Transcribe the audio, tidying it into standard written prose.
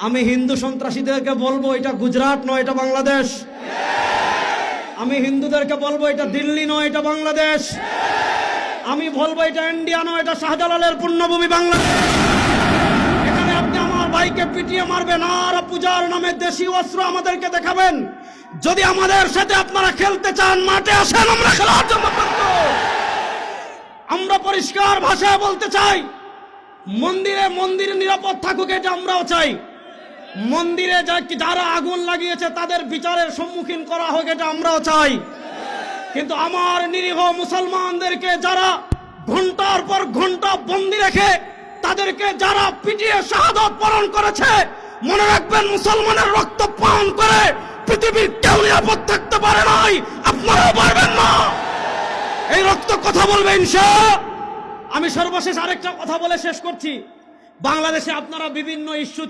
আমি হিন্দু সন্ত্রাসীদেরকে বলবো এটা গুজরাট নয়, এটা বাংলাদেশ। আমি হিন্দুদেরকে বলবো এটা দিল্লি নয়, এটা বাংলাদেশ। আমি বলবো এটা ইন্ডিয়া নয়, এটা শাহজালালের পুণ্যভূমি বাংলাদেশ। এখানে আপনি আমার ভাইকে পিটিয়ে মারবেন আর পূজার নামে দেশি অস্ত্র আমাদেরকে দেখাবেন। যদি আমাদের সাথে আপনারা খেলতে চান, মাঠে আসেন, আমরা খেলার জন্য প্রস্তুত। আমরা পরিষ্কার ভাষায় বলতে চাই, মন্দির নিরাপদ থাকুক, এটা আমরাও চাই। মন্দিরে যারা আগুন লাগিয়েছে তাদের বিচারের সম্মুখীন করা হোক, এটা আমরাও চাই। কিন্তু আমার নিরীহ মুসলমানদেরকে যারা ঘন্টার পর ঘন্টা বন্দি রেখে তাদেরকে যারা পিটিয়ে শাহাদাত বরণ করেছে, মনে রাখবেন মুসলমানের রক্ত পান করে পৃথিবীর কেউ নিরাপদ থাকতে পারে নাই, আপনারাও পারবেন না। এই রক্ত কথা বলবে ইনশাআল্লাহ। আমি সর্বশেষ আরেকটা কথা বলে শেষ করছি। বাংলাদেশে আপনারা বিভিন্ন ইস্যু